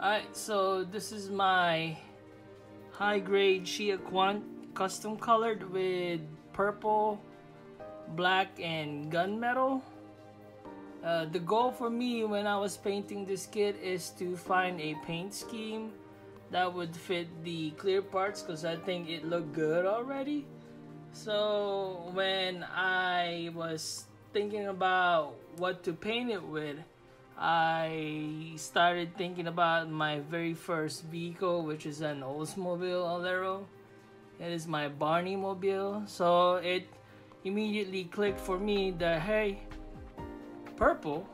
Alright, so this is my high grade Shia QAN T custom colored with purple, black, and gunmetal. The goal for me when I was painting this kit is to find a paint scheme that would fit the clear parts, because I think it looked good already. So when I was thinking about what to paint it with, I started thinking about my very first vehicle, which is an Oldsmobile Alero. It is my Barney Mobile. So it immediately clicked for me that, hey, purple,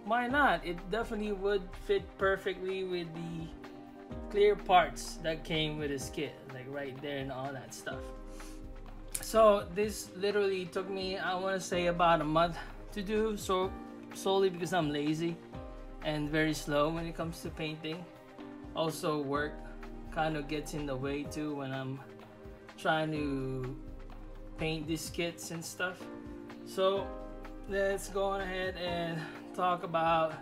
why not? It definitely would fit perfectly with the clear parts that came with this kit, like right there and all that stuff. So this literally took me, I want to say, about a month to do, so solely because I'm lazy and very slow when it comes to painting. Also work kind of gets in the way too when I'm trying to paint these kits and stuff. So let's go on ahead and talk about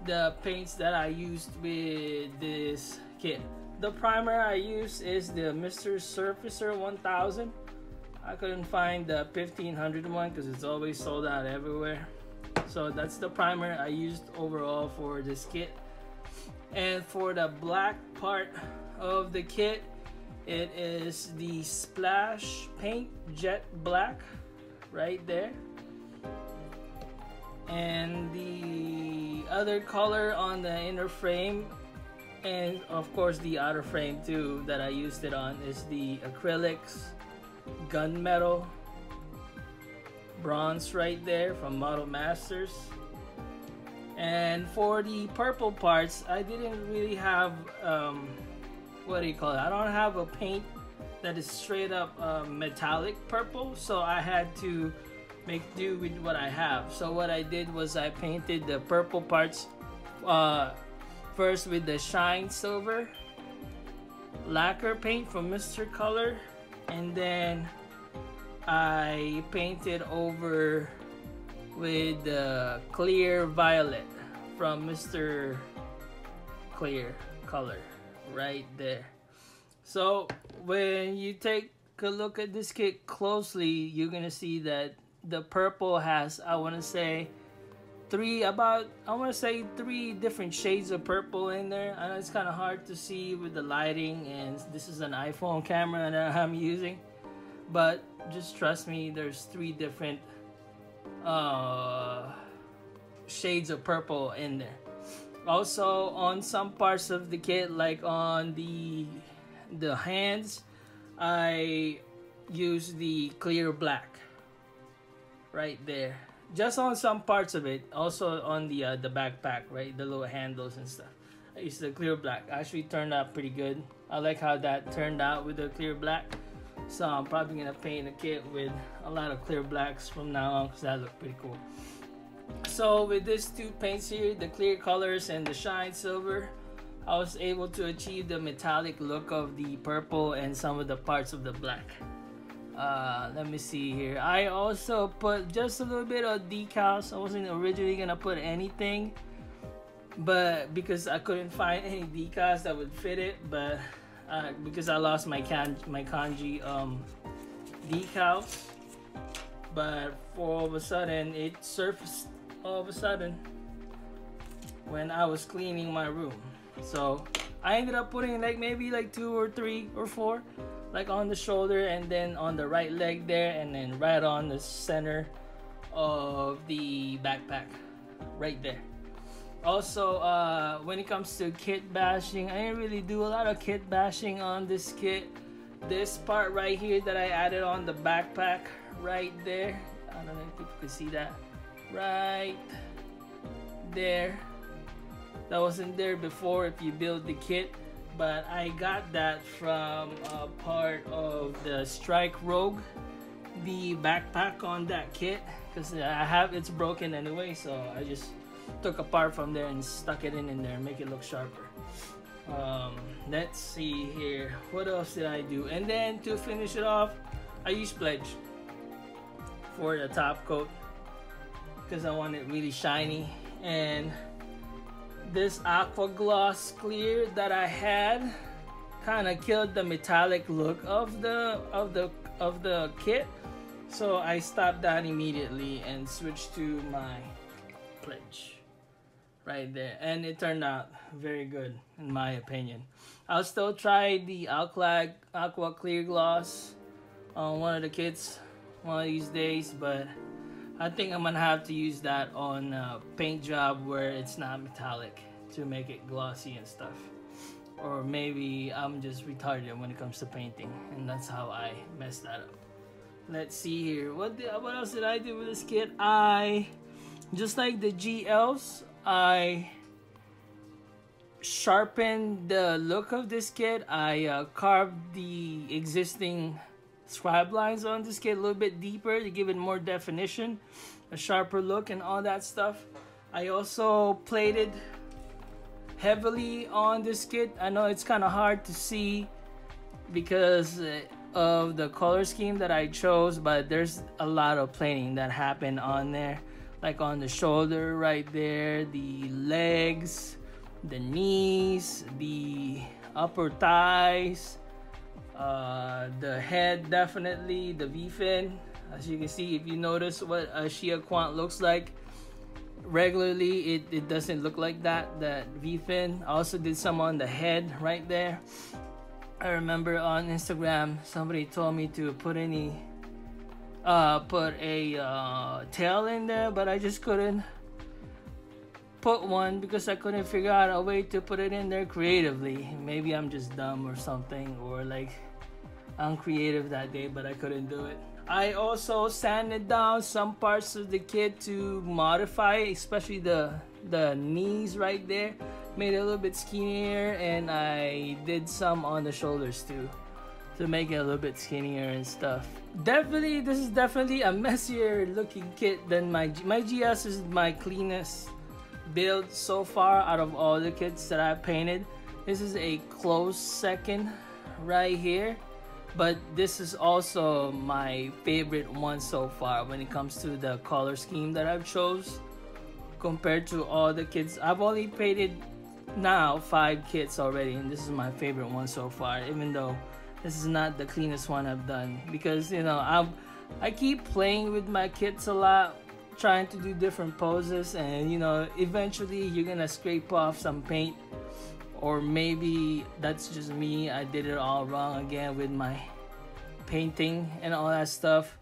the paints that I used with this kit. The primer I used is the Mr. Surfacer 1000. I couldn't find the 1500 one because it's always sold out everywhere. So that's the primer I used overall for this kit. And for the black part of the kit, it is the Splash Paint Jet Black right there. And the other color on the inner frame, and of course the outer frame too, that I used it on, is the Acrylics Gunmetal Bronze right there from Model Masters. And for the purple parts, I didn't really have what do you call it? I don't have a paint that is straight up metallic purple, so I had to make do with what I have. So what I did was I painted the purple parts first with the Shine Silver lacquer paint from Mr. Color, and then I painted over with the Clear Violet from Mr. Clear Color right there. So when you take a look at this kit closely, you're gonna see that the purple has, I want to say, three different shades of purple in there. I know it's kind of hard to see with the lighting, and this is an iPhone camera that I'm using, but just trust me, there's three different shades of purple in there. Also on some parts of the kit, like on the hands, I use the clear black right there, just on some parts of it. Also on the backpack, right, the little handles and stuff, I used the clear black. Actually turned out pretty good. I like how that turned out with the clear black. So I'm probably gonna paint a kit with a lot of clear blacks from now on, because that looked pretty cool. So with these two paints here, the clear colors and the Shine Silver, I was able to achieve the metallic look of the purple and some of the parts of the black. Let me see here. I also put just a little bit of decals. I wasn't originally gonna put anything, but because I couldn't find any decals that would fit it, but because I lost my kanji decals, but for all of a sudden it surfaced all of a sudden when I was cleaning my room. So I ended up putting like maybe like 2 or 3 or 4, like on the shoulder, and then on the right leg there, and then right on the center of the backpack right there. Also, when it comes to kit bashing, I didn't really do a lot of kit bashing on this kit. This part right here that I added on the backpack right there, I don't know if people can see that right there, that wasn't there before if you build the kit, but I got that from a part of the Strike Rogue, the backpack on that kit, because it's broken anyway, so I just took a part from there and stuck it in there and make it look sharper. Let's see here, what else did I do? And then to finish it off, I used Pledge for the top coat because I want it really shiny. And this aqua gloss clear that I had kind of killed the metallic look of the kit, so I stopped that immediately and switched to my pledge right there, and it turned out very good in my opinion. I'll still try the aqua clear gloss on one of the kits one of these days, but I think I'm gonna have to use that on a paint job where it's not metallic to make it glossy and stuff. Or maybe I'm just retarded when it comes to painting, and that's how I messed that up. Let's see here. What else did I do with this kit? I, just like the GLs, I sharpened the look of this kit. I carved the existing scribe lines on this kit a little bit deeper to give it more definition, a sharper look, and all that stuff. I also plated heavily on this kit. I know it's kind of hard to see because of the color scheme that I chose, but there's a lot of plating that happened on there, like on the shoulder right there, the legs, the knees, the upper thighs, the head, definitely the V-fin. As you can see, if you notice what a Shia QAN looks like regularly, it doesn't look like that V-fin. I also did some on the head right there. I remember on Instagram somebody told me to put a tail in there, but I just couldn't put one because I couldn't figure out a way to put it in there creatively. Maybe I'm just dumb or something, or like I'm creative that day, but I couldn't do it. I also sanded down some parts of the kit to modify, especially the knees right there. Made it a little bit skinnier, and I did some on the shoulders too to make it a little bit skinnier and stuff. Definitely, this is definitely a messier looking kit than my GS is my cleanest build so far out of all the kits that I painted. This is a close second right here, but this is also my favorite one so far when it comes to the color scheme that I've chose compared to all the kits. I've only painted now 5 kits already, and this is my favorite one so far, even though this is not the cleanest one I've done, because you know I keep playing with my kits a lot, trying to do different poses, and you know, eventually you're gonna scrape off some paint, or maybe that's just me. I did it all wrong again with my painting and all that stuff,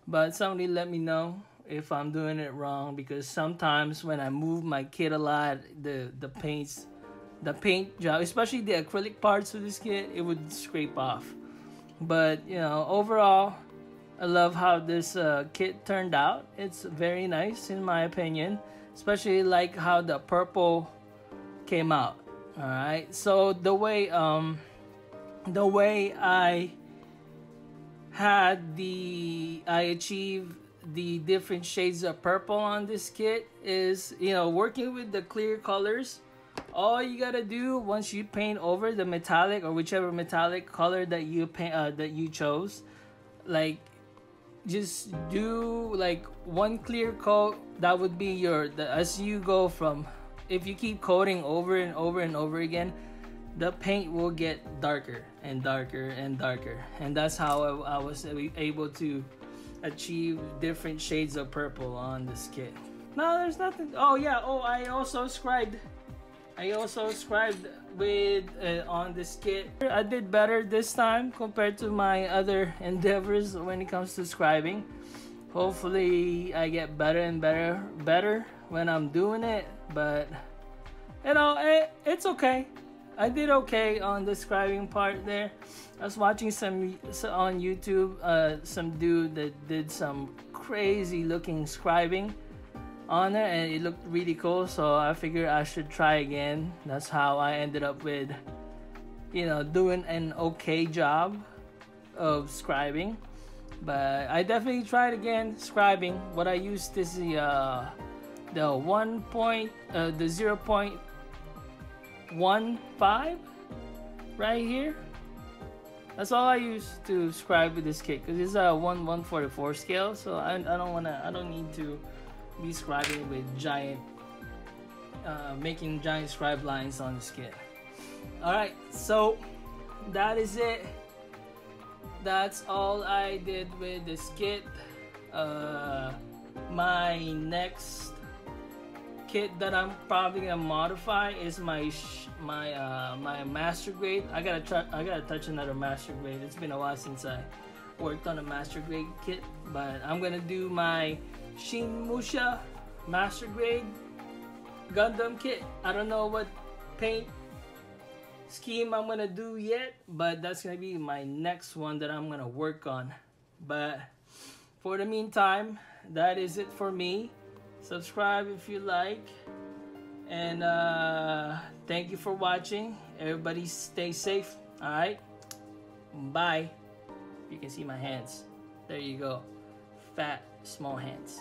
but somebody let me know if I'm doing it wrong, because sometimes when I move my kit a lot, the paint job, especially the acrylic parts of this kit, it would scrape off. But you know, overall I love how this kit turned out. It's very nice in my opinion, especially like how the purple came out. All right, so the way I achieved the different shades of purple on this kit is, you know, working with the clear colors. All you gotta do once you paint over the metallic or whichever metallic color that you paint that you chose, like just do like one clear coat. That would be your as you go from, if you keep coating over and over and over again, the paint will get darker and darker and darker, and that's how I was able to achieve different shades of purple on this kit. No, there's nothing. Oh yeah, I also scribed with on this kit. I did better this time compared to my other endeavors when it comes to scribing. Hopefully I get better and better when I'm doing it, but you know, it's okay. I did okay on the scribing part there. I was watching some on YouTube, some dude that did some crazy looking scribing on there, and it looked really cool, so I figured I should try again. That's how I ended up with, you know, doing an okay job of scribing. But I definitely tried again scribing. What I used is the 0.15 right here. That's all I use to scribe with this kit, because it's a 1/144 scale, so I don't need to be scribing with giant making giant scribe lines on this kit. Alright, so that is it. That's all I did with this kit. My next kit that I'm probably gonna modify is my master grade. I gotta touch another master grade. It's been a while since I worked on a master grade kit, but I'm gonna do my Shinmusha master grade Gundam kit. I don't know what paint scheme I'm gonna do yet, but that's gonna be my next one that I'm gonna work on. But for the meantime, that is it for me. Subscribe if you like, and thank you for watching. Everybody stay safe. All right, bye. You can see my hands. There you go. Fat, small hands.